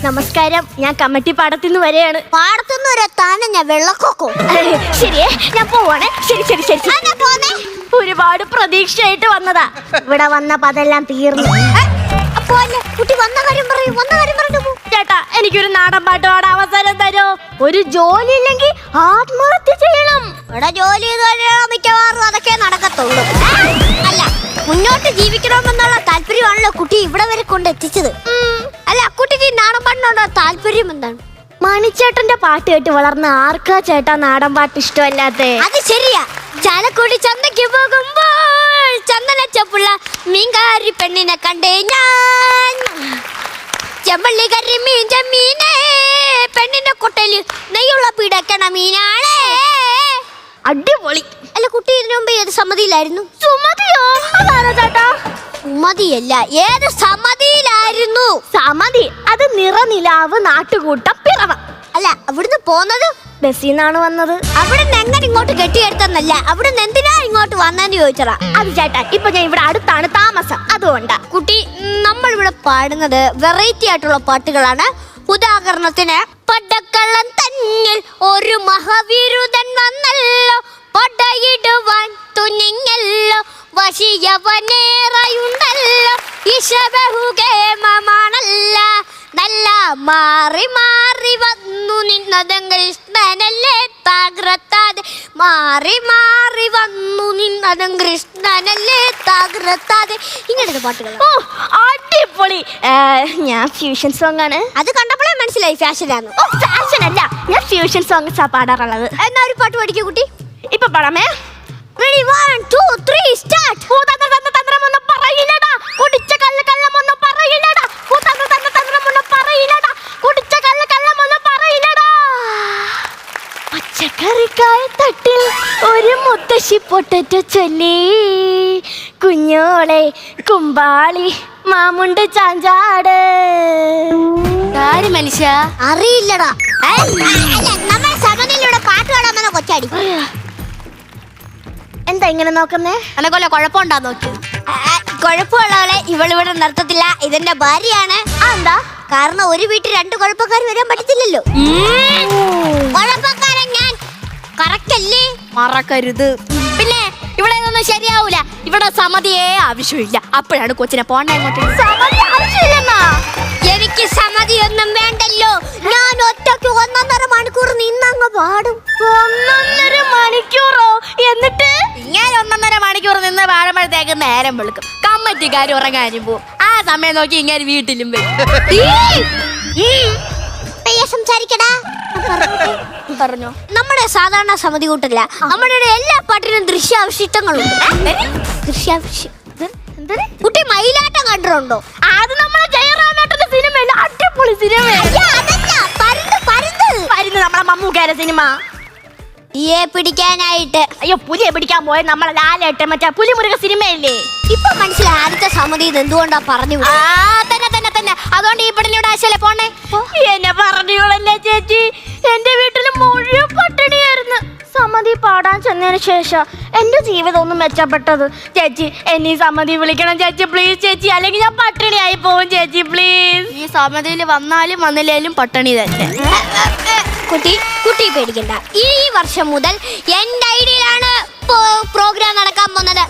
നമസ്കാരം, ഞാൻ കമ്മിറ്റി പാടത്തുനിന്ന് വരെയാണ്. പാടത്തുനിന്ന് വരെ താനെ ഞാൻ വെള്ളക്കൊക്കോ. ശരിയേ, ഞാൻ പോവാണേ. ശരി ശരി ശരി. ഒരുപാട് പ്രതീക്ഷയായിട്ട് വന്നതാ. ഇവിടെ വന്നപ്പോ അതെല്ലാം തീർന്നു. കുട്ടി വന്ന കാര്യം പറയൂ. ചേട്ടാ, എനിക്കൊരു നാടൻ പാട്ട് പാടാൻ അവസരം തരോ? ഒരു ജോലി ഇല്ലെങ്കിൽ ആത്മഹത്യ ചെയ്യണം. ഇവിടെ ജോലി മിക്കവാറും അതൊക്കെ നടക്കത്തുള്ളൂ. അല്ല, മുന്നോട്ട് ജീവിക്കണമെന്നുള്ള താല്പര്യമാണല്ലോ കുട്ടി ഇവിടെ വരെ കൊണ്ടെത്തിച്ചത്. അല്ല, കുട്ടിക്ക് നാടൻ പാട്ടിനോട് താല്പര്യം എന്താണ്? മണിച്ചേട്ടന്റെ പാട്ട് കേട്ട് വളർന്ന ആർക്കാ ചേട്ടാ നാടൻ പാട്ട് ഇഷ്ടമല്ലാത്തെ? അത് ശരിയാ. ചാലക്കുടി ചന്തയ്ക്ക് പോകുമ്പോൾ ചന്ദനച്ചപ്പുള്ള മീൻകാരി പെണ്ണിനെ കണ്ടേ ഞാൻ. ചെമ്പള്ളി കറി മീൻ ചെമ്മീനെ പെണ്ണിന്റെ കൊട്ടല് നെയ്യുള്ള പിടക്കണ മീനാണേ. അടിപൊളി. അല്ല, കുട്ടി ഇതിനു മുമ്പ് ഏത് സമ്മതിയിലായിരുന്നു? സുമതിയോ? അതാരാ ചേട്ടാ? സുമതിയല്ല, ഏത് സമ്മതിയിലായിരുന്നു? സമ്മതി അത് നിറനിലാവ് നാട്ടുകൂട്ടം പിറവ. അല്ല, അവിടുന്ന് പോന്നത് ബസ്സിന്നാണ് വന്നത്. അവിടുന്ന് എങ്ങനെ ഇങ്ങോട്ട് കെട്ടിയെടുത്തെന്നല്ല, അവിടുന്ന് എന്തിനാ ഇങ്ങോട്ട് വന്നെന്ന് ചോദിച്ചതാ. അത് ചേട്ടാ, ഇപ്പൊ ഞാൻ ഇവിടെ അടുത്താണ് താമസം, അതുകൊണ്ടാ. കുട്ടി, നമ്മൾ ഇവിടെ പാടുന്നത് വെറൈറ്റി ആയിട്ടുള്ള പാട്ടുകളാണ്. ഉദാഹരണത്തിന്, പടക്കള്ളം തന്നിൽ ഒരു മഹാവിരുദൻ വന്നല്ലോ, പടയിടുവാൻ തുനിങ്ങല്ലോ, വശിയവനേറെയുണ്ടല്ലോ, ഈശബഹുകേമമാണല്ല, നല്ല മാറി മാറി വന്നു നിന്നതും കൃഷ്ണനല്ലേ താഗ്രത്താതെ, മാറി മാറി വന്നു നിന്നതും കൃഷ്ണനല്ലേ താഗ്രത്താതെ. ഇങ്ങനത്തെ പാട്ടുകൾ. ഓ, അടിപൊളി. ഞാൻ ഫ്യൂഷൻ സോങ് ആണ്. അത് കണ്ടപ്പോഴേ മനസ്സിലായി ഫാഷനാണ്. ഓ, ഫാഷൻ അല്ല, ഞാൻ ഫ്യൂഷൻ സോങ്സാ പാടാറുള്ളത്. എന്നാ ഒരു പാട്ട് പഠിക്കൂ കുട്ടി. ഇപ്പൊ പാടാമേ. Ready, 1, 2, 3, start. തന്ത്രമൊന്നും പറയില്ലടാ, കുടിച്ച കള്ളമൊന്നും പറയില്ലടാ, തന്ത്രമൊന്നും പറയില്ലടാ, കുടിച്ച കള്ളമൊന്നും പറയില്ലടാ. പച്ചക്കറിക്കായ തട്ടിൽ ഒരു മുത്തശ്ശി പൊട്ടറ്റോ ചൊല്ലി, കുഞ്ഞോളെ കുമ്പാളി മാമുണ്ട് ചാഞ്ചാട്. ആര് മനുഷ്യ? അറിയില്ലടാ. നമ്മുടെ സദനിലൂടെ പാട്ട് പാടാമെന്ന കൊച്ചാടി. എന്താ ഇങ്ങനെ നോക്കുന്നേ? എന്നെക്കൊല്ല കുഴപ്പമുണ്ടാ നോക്കി. കുഴപ്പമുള്ളവളെ ഇവളിവിടെ നിർത്തത്തില്ല. ഇതെന്റെ ഭാര്യയാണ്. എന്താ? കാരണം ഒരു വീട്ടിൽ 2 കുഴപ്പക്കാർ വരാൻ പറ്റത്തില്ലല്ലോ. കുഴപ്പക്കാരൻ ഞാൻ. കറക്റ്റ് അല്ലേ? മറക്കരുത്. പിന്നെ ഇവിടെ ഒന്നും ശരിയാവൂല. ഇവിടെ സമ്മതിയേ ആവശ്യമില്ല. അപ്പോഴാണ് കൊച്ചിനെ പോണ്ട അങ്ങോട്ട്. സമ്മതി ആവശ്യമില്ലെന്നാ? എനിക്ക് സമ്മതിയൊന്നും വേണ്ടല്ലോ. ഞാൻ ഒറ്റയ്ക്ക് 1.5 മണിക്കൂർ നിന്നങ്ങ് പാടും. 1.5 മണിക്കൂറോ? എന്നിട്ട് ഇങ്ങനെ 1.5 മണിക്കൂർ നിന്ന് പാടുമ്പോഴത്തേക്ക് നേരം വെളുക്കും. കമ്മറ്റിക്കാർ ഉറങ്ങാനും പോവും. ആ സമയം നോക്കി ഇങ്ങനെ വീട്ടിലും വരും. സംസാരിക്കടാ. പറഞ്ഞോ. നമ്മുടെ സാധാരണ സമിതി കൂട്ടല്ല, നമ്മുടെ എല്ലാ പാട്ടിനും ദൃശ്യാവശിഷ്ടങ്ങളുണ്ട്. കുട്ടി മയിലാട്ടം കണ്ടിട്ടുണ്ടോ? അത് നമ്മളെ ജയറാമേട്ടന്റെ സിനിമ. അടിപൊളി സിനിമ. നമ്മളെ മമ്മൂക്കാരെ സിനിമ. പുലിയെ പിടിക്കാനായിട്ട്. അയ്യോ, പുലിയെ പിടിക്കാൻ പോയ നമ്മളെ ലാലേട്ടൻ മറ്റേ പുലിമുരുക സിനിമയല്ലേ? ഇപ്പൊ മനസ്സിലായി ആദ്യത്തെ സമിതി എന്തുകൊണ്ടാ പറഞ്ഞു. തന്നെ അതുകൊണ്ട് ഈ പെണ്ണിനോട് ആശയല്ലേ പോണേ. എന്നെ പറഞ്ഞോളല്ലേ ചേച്ചി, എന്റെ വീട്ടില് മുഴുവൻ പട്ടിണിയായിരുന്നു. സമിതി പാടാൻ ചെന്നതിന് ശേഷം എന്റെ ജീവിതം ഒന്നും മെച്ചപ്പെട്ടത്. ചേച്ചി, എന്നെ സമിതി വിളിക്കണം ചേച്ചി, പ്ലീസ് ചേച്ചി, അല്ലെങ്കിൽ ഞാൻ പട്ടിണിയായി പോകും ചേച്ചി, പ്ലീസ്. ഈ സമിതിയിൽ വന്നാലും വന്നില്ലേലും പട്ടിണി തന്നെ. കുട്ടി പേടിക്കണ്ട. ഈ വർഷം മുതൽ എന്റെ ഐഡിയയിലാണ് പ്രോഗ്രാം നടക്കാൻ പോകുന്നത്.